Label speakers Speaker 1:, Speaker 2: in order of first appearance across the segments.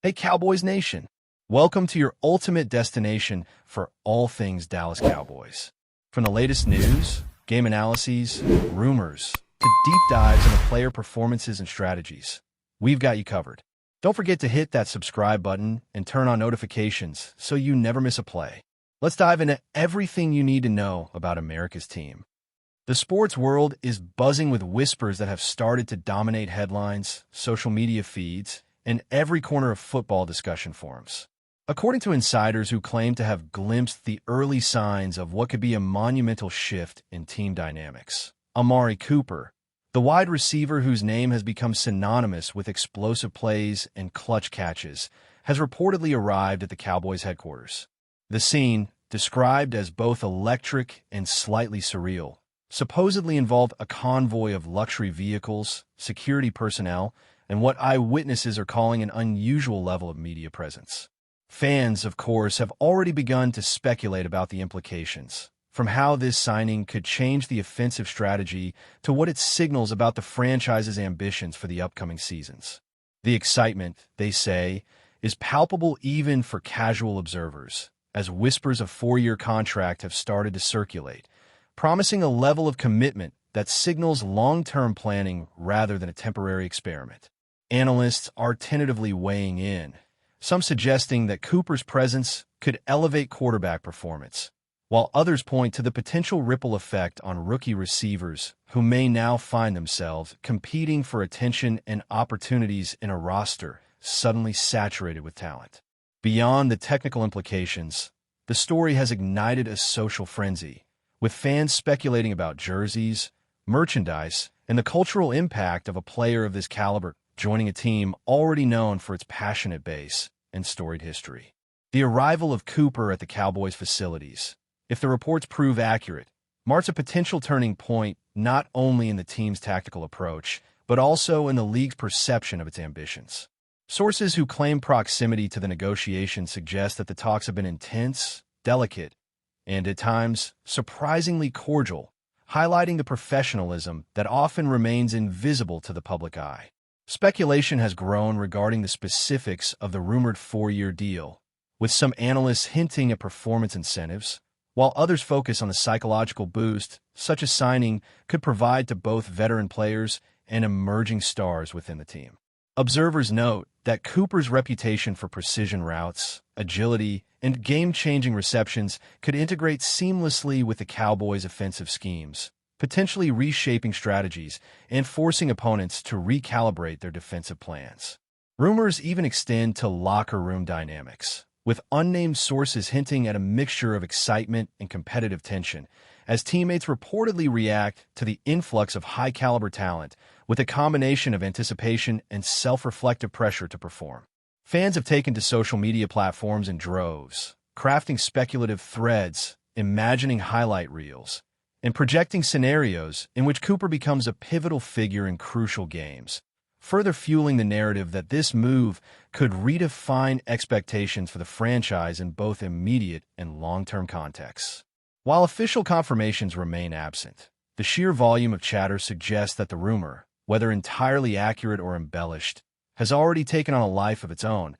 Speaker 1: Hey, Cowboys Nation. Welcome to your ultimate destination for all things Dallas Cowboys. From the latest news, game analyses, rumors, to deep dives into player performances and strategies, we've got you covered. Don't forget to hit that subscribe button and turn on notifications so you never miss a play. Let's dive into everything you need to know about America's team. The sports world is buzzing with whispers that have started to dominate headlines, social media feeds, and every corner of football discussion forums. According to insiders who claim to have glimpsed the early signs of what could be a monumental shift in team dynamics, Amari Cooper, the wide receiver whose name has become synonymous with explosive plays and clutch catches, has reportedly arrived at the Cowboys headquarters. The scene, described as both electric and slightly surreal, supposedly involved a convoy of luxury vehicles, security personnel, and what eyewitnesses are calling an unusual level of media presence. Fans, of course, have already begun to speculate about the implications, from how this signing could change the offensive strategy to what it signals about the franchise's ambitions for the upcoming seasons. The excitement, they say, is palpable even for casual observers, as whispers of four-year contract have started to circulate, promising a level of commitment that signals long-term planning rather than a temporary experiment. Analysts are tentatively weighing in, some suggesting that Cooper's presence could elevate quarterback performance, while others point to the potential ripple effect on rookie receivers who may now find themselves competing for attention and opportunities in a roster suddenly saturated with talent. Beyond the technical implications, the story has ignited a social frenzy, with fans speculating about jerseys, merchandise, and the cultural impact of a player of this caliber joining a team already known for its passionate base and storied history. The arrival of Cooper at the Cowboys facilities, if the reports prove accurate, marks a potential turning point not only in the team's tactical approach, but also in the league's perception of its ambitions. Sources who claim proximity to the negotiations suggest that the talks have been intense, delicate, and at times surprisingly cordial, highlighting the professionalism that often remains invisible to the public eye. Speculation has grown regarding the specifics of the rumored four-year deal, with some analysts hinting at performance incentives, while others focus on the psychological boost such a signing could provide to both veteran players and emerging stars within the team. Observers note that Cooper's reputation for precision routes, agility, and game-changing receptions could integrate seamlessly with the Cowboys' offensive schemes, potentially reshaping strategies and forcing opponents to recalibrate their defensive plans. Rumors even extend to locker room dynamics, with unnamed sources hinting at a mixture of excitement and competitive tension, as teammates reportedly react to the influx of high-caliber talent with a combination of anticipation and self-reflective pressure to perform. Fans have taken to social media platforms in droves, crafting speculative threads, imagining highlight reels, and projecting scenarios in which Cooper becomes a pivotal figure in crucial games, further fueling the narrative that this move could redefine expectations for the franchise in both immediate and long-term contexts. While official confirmations remain absent, the sheer volume of chatter suggests that the rumor, whether entirely accurate or embellished, has already taken on a life of its own,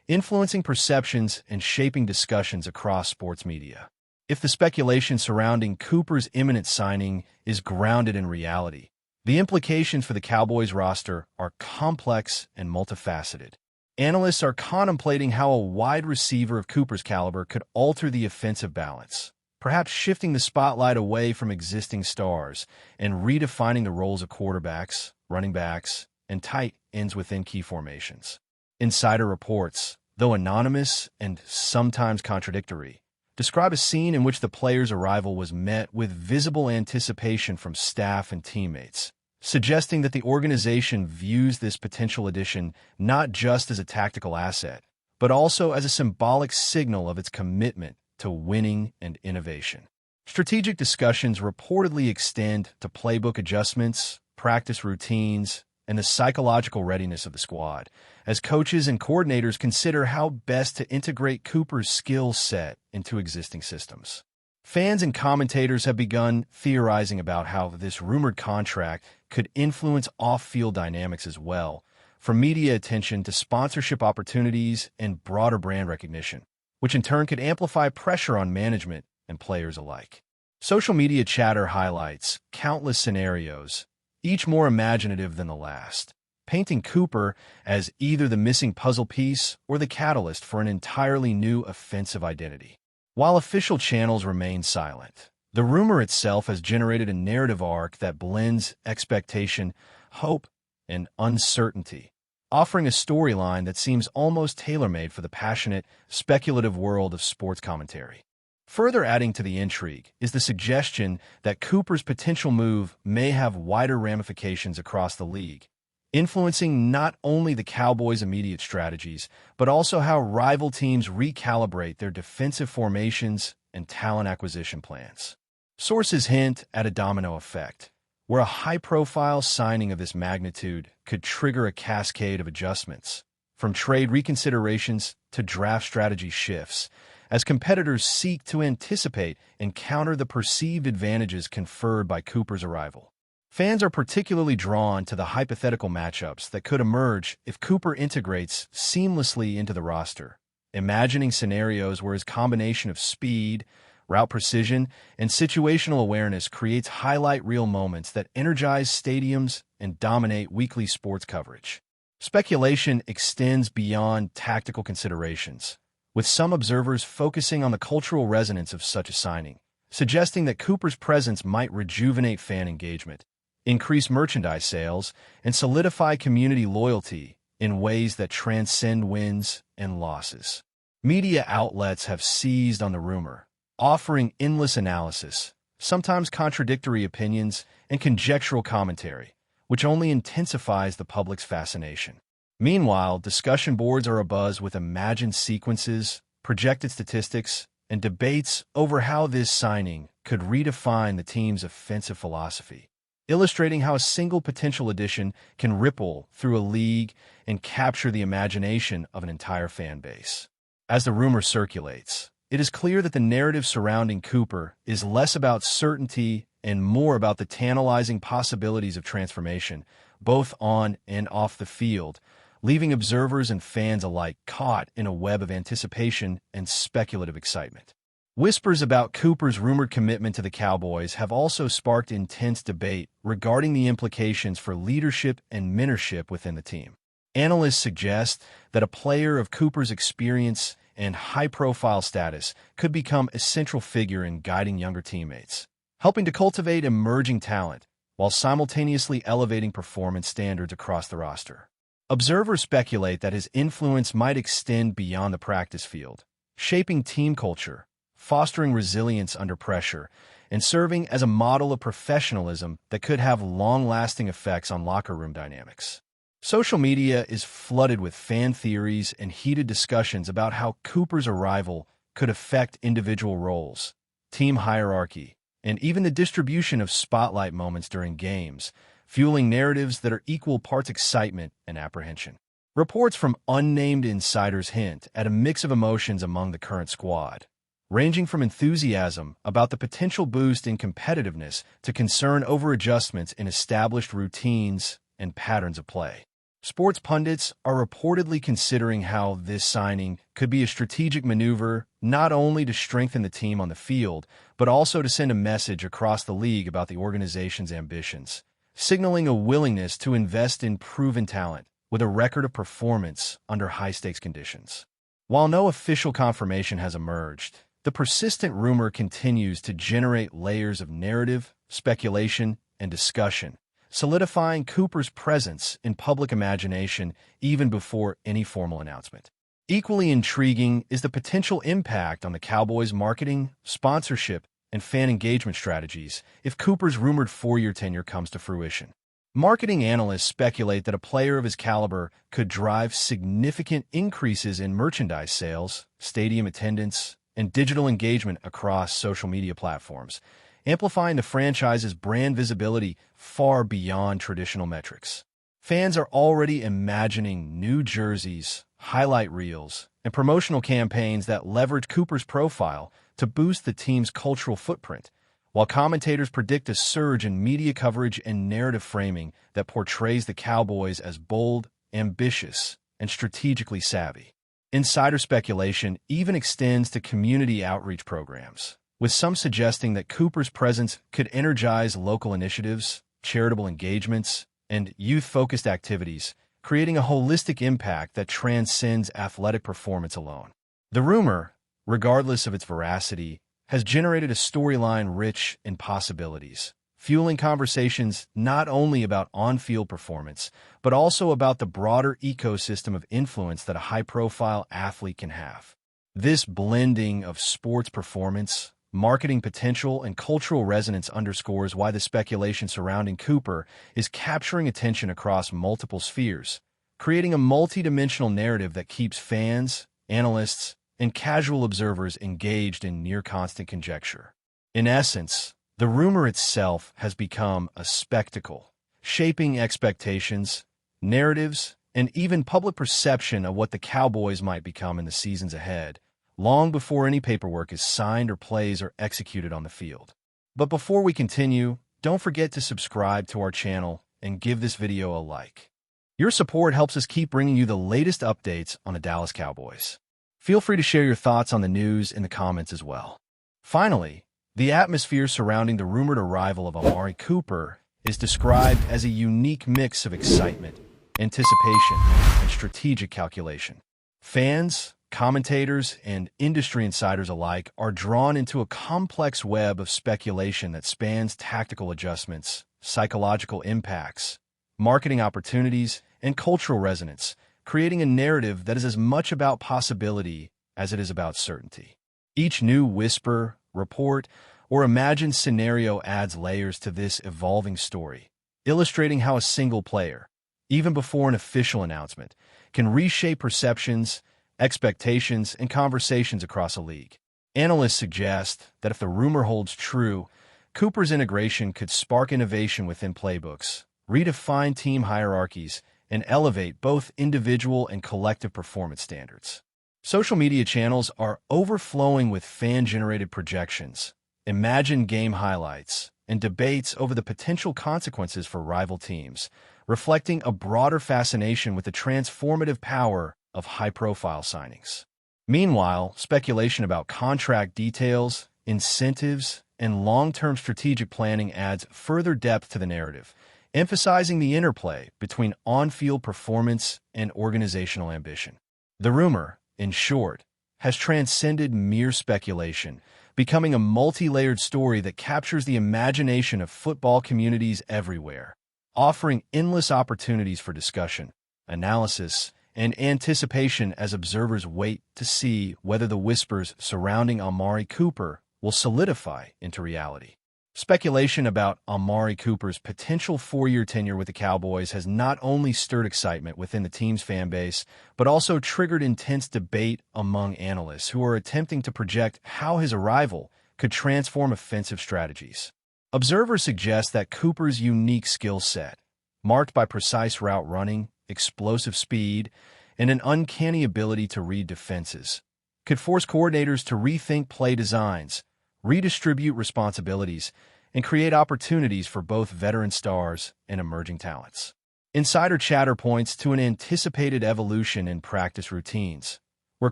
Speaker 1: influencing perceptions and shaping discussions across sports media. If the speculation surrounding Cooper's imminent signing is grounded in reality, the implications for the Cowboys roster are complex and multifaceted. Analysts are contemplating how a wide receiver of Cooper's caliber could alter the offensive balance, perhaps shifting the spotlight away from existing stars and redefining the roles of quarterbacks, running backs, and tight ends within key formations. Insider reports, though anonymous and sometimes contradictory, describe a scene in which the player's arrival was met with visible anticipation from staff and teammates, suggesting that the organization views this potential addition not just as a tactical asset, but also as a symbolic signal of its commitment to winning and innovation. Strategic discussions reportedly extend to playbook adjustments, practice routines, and the psychological readiness of the squad, as coaches and coordinators consider how best to integrate Cooper's skill set into existing systems. Fans and commentators have begun theorizing about how this rumored contract could influence off-field dynamics as well, from media attention to sponsorship opportunities and broader brand recognition, which in turn could amplify pressure on management and players alike. Social media chatter highlights countless scenarios, each more imaginative than the last, painting Cooper as either the missing puzzle piece or the catalyst for an entirely new offensive identity. While official channels remain silent, the rumor itself has generated a narrative arc that blends expectation, hope, and uncertainty, offering a storyline that seems almost tailor-made for the passionate, speculative world of sports commentary. Further adding to the intrigue is the suggestion that Cooper's potential move may have wider ramifications across the league, influencing not only the Cowboys' immediate strategies, but also how rival teams recalibrate their defensive formations and talent acquisition plans. Sources hint at a domino effect, where a high-profile signing of this magnitude could trigger a cascade of adjustments, from trade reconsiderations to draft strategy shifts, as competitors seek to anticipate and counter the perceived advantages conferred by Cooper's arrival. Fans are particularly drawn to the hypothetical matchups that could emerge if Cooper integrates seamlessly into the roster, imagining scenarios where his combination of speed, route precision, and situational awareness creates highlight reel moments that energize stadiums and dominate weekly sports coverage. Speculation extends beyond tactical considerations, with some observers focusing on the cultural resonance of such a signing, suggesting that Cooper's presence might rejuvenate fan engagement, increase merchandise sales, and solidify community loyalty in ways that transcend wins and losses. Media outlets have seized on the rumor, offering endless analysis, sometimes contradictory opinions, and conjectural commentary, which only intensifies the public's fascination. Meanwhile, discussion boards are abuzz with imagined sequences, projected statistics, and debates over how this signing could redefine the team's offensive philosophy, illustrating how a single potential addition can ripple through a league and capture the imagination of an entire fan base. As the rumor circulates, it is clear that the narrative surrounding Cooper is less about certainty and more about the tantalizing possibilities of transformation, both on and off the field, leaving observers and fans alike caught in a web of anticipation and speculative excitement. Whispers about Cooper's rumored commitment to the Cowboys have also sparked intense debate regarding the implications for leadership and mentorship within the team. Analysts suggest that a player of Cooper's experience and high-profile status could become a central figure in guiding younger teammates, helping to cultivate emerging talent while simultaneously elevating performance standards across the roster. Observers speculate that his influence might extend beyond the practice field, shaping team culture, fostering resilience under pressure, and serving as a model of professionalism that could have long-lasting effects on locker room dynamics. Social media is flooded with fan theories and heated discussions about how Cooper's arrival could affect individual roles, team hierarchy, and even the distribution of spotlight moments during games, fueling narratives that are equal parts excitement and apprehension. Reports from unnamed insiders hint at a mix of emotions among the current squad, ranging from enthusiasm about the potential boost in competitiveness to concern over adjustments in established routines and patterns of play. Sports pundits are reportedly considering how this signing could be a strategic maneuver not only to strengthen the team on the field, but also to send a message across the league about the organization's ambitions, signaling a willingness to invest in proven talent with a record of performance under high-stakes conditions. While no official confirmation has emerged, the persistent rumor continues to generate layers of narrative, speculation, and discussion, solidifying Cooper's presence in public imagination even before any formal announcement. Equally intriguing is the potential impact on the Cowboys' marketing, sponsorship, and fan engagement strategies if Cooper's rumored 4-year tenure comes to fruition. Marketing analysts speculate that a player of his caliber could drive significant increases in merchandise sales, stadium attendance, and digital engagement across social media platforms, amplifying the franchise's brand visibility far beyond traditional metrics. Fans are already imagining new jerseys, highlight reels, and promotional campaigns that leverage Cooper's profile to boost the team's cultural footprint, while commentators predict a surge in media coverage and narrative framing that portrays the Cowboys as bold, ambitious, and strategically savvy. Insider speculation even extends to community outreach programs, with some suggesting that Cooper's presence could energize local initiatives, charitable engagements, and youth-focused activities, creating a holistic impact that transcends athletic performance alone. The rumor, regardless of its veracity, has generated a storyline rich in possibilities, fueling conversations not only about on-field performance, but also about the broader ecosystem of influence that a high-profile athlete can have. This blending of sports performance, marketing potential, and cultural resonance underscores why the speculation surrounding Cooper is capturing attention across multiple spheres, creating a multidimensional narrative that keeps fans, analysts, and casual observers engaged in near-constant conjecture. In essence, the rumor itself has become a spectacle, shaping expectations, narratives, and even public perception of what the Cowboys might become in the seasons ahead, long before any paperwork is signed or plays are executed on the field. But before we continue, don't forget to subscribe to our channel and give this video a like. Your support helps us keep bringing you the latest updates on the Dallas Cowboys. Feel free to share your thoughts on the news in the comments as well. Finally, the atmosphere surrounding the rumored arrival of Amari Cooper is described as a unique mix of excitement, anticipation, and strategic calculation. Fans, commentators, and industry insiders alike are drawn into a complex web of speculation that spans tactical adjustments, psychological impacts, marketing opportunities, and cultural resonance, creating a narrative that is as much about possibility as it is about certainty. Each new whisper, report, or imagined scenario adds layers to this evolving story, illustrating how a single player, even before an official announcement, can reshape perceptions, expectations, and conversations across a league. Analysts suggest that if the rumor holds true, Cooper's integration could spark innovation within playbooks, redefine team hierarchies, and elevate both individual and collective performance standards. Social media channels are overflowing with fan-generated projections, imagined game highlights, and debates over the potential consequences for rival teams, reflecting a broader fascination with the transformative power of high-profile signings. Meanwhile, speculation about contract details, incentives, and long-term strategic planning adds further depth to the narrative, emphasizing the interplay between on-field performance and organizational ambition. The rumor, in short, has transcended mere speculation, becoming a multi-layered story that captures the imagination of football communities everywhere, offering endless opportunities for discussion, analysis, and anticipation as observers wait to see whether the whispers surrounding Amari Cooper will solidify into reality. Speculation about Amari Cooper's potential 4-year tenure with the Cowboys has not only stirred excitement within the team's fan base, but also triggered intense debate among analysts who are attempting to project how his arrival could transform offensive strategies. Observers suggest that Cooper's unique skill set, marked by precise route running, explosive speed, and an uncanny ability to read defenses, could force coordinators to rethink play designs, redistribute responsibilities, and create opportunities for both veteran stars and emerging talents. Insider chatter points to an anticipated evolution in practice routines, where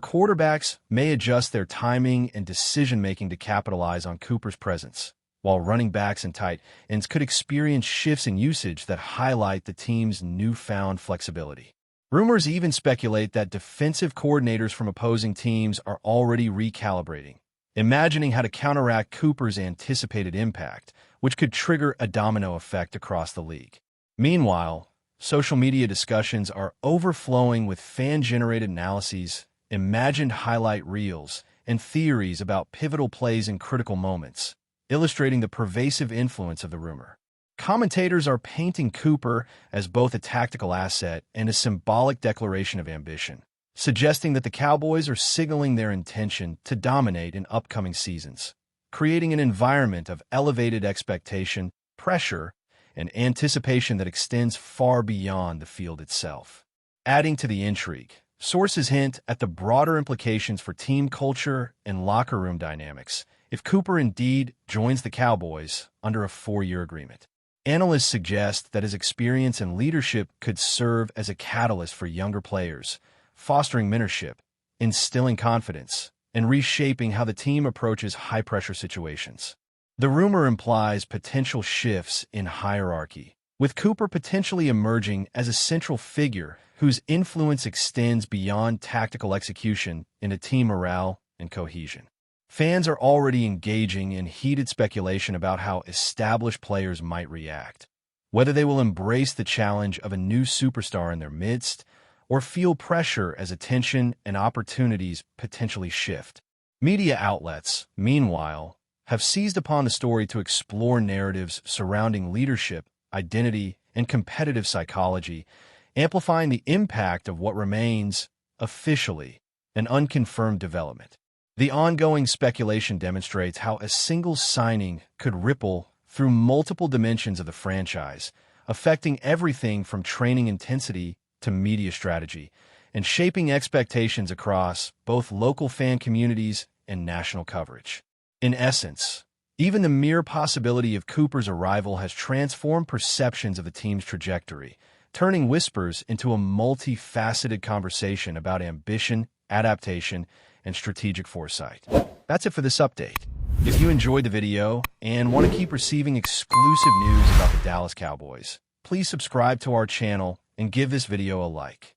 Speaker 1: quarterbacks may adjust their timing and decision-making to capitalize on Cooper's presence, while running backs and tight ends could experience shifts in usage that highlight the team's newfound flexibility. Rumors even speculate that defensive coordinators from opposing teams are already recalibrating, imagining how to counteract Cooper's anticipated impact, which could trigger a domino effect across the league. Meanwhile, social media discussions are overflowing with fan-generated analyses, imagined highlight reels, and theories about pivotal plays in critical moments, illustrating the pervasive influence of the rumor. Commentators are painting Cooper as both a tactical asset and a symbolic declaration of ambition, suggesting that the Cowboys are signaling their intention to dominate in upcoming seasons, creating an environment of elevated expectation, pressure, and anticipation that extends far beyond the field itself. Adding to the intrigue, sources hint at the broader implications for team culture and locker room dynamics if Cooper indeed joins the Cowboys under a 4-year agreement. Analysts suggest that his experience and leadership could serve as a catalyst for younger players, fostering mentorship, instilling confidence, and reshaping how the team approaches high-pressure situations. The rumor implies potential shifts in hierarchy, with Cooper potentially emerging as a central figure whose influence extends beyond tactical execution into team morale and cohesion. Fans are already engaging in heated speculation about how established players might react, whether they will embrace the challenge of a new superstar in their midst or feel pressure as attention and opportunities potentially shift. Media outlets, meanwhile, have seized upon the story to explore narratives surrounding leadership, identity, and competitive psychology, amplifying the impact of what remains, officially, an unconfirmed development. The ongoing speculation demonstrates how a single signing could ripple through multiple dimensions of the franchise, affecting everything from training intensity to media strategy, and shaping expectations across both local fan communities and national coverage. In essence, even the mere possibility of Cooper's arrival has transformed perceptions of the team's trajectory, turning whispers into a multifaceted conversation about ambition, adaptation, and strategic foresight. That's it for this update. If you enjoyed the video and want to keep receiving exclusive news about the Dallas Cowboys, please subscribe to our channel and give this video a like.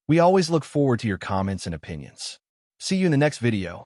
Speaker 1: We always look forward to your comments and opinions. See you in the next video.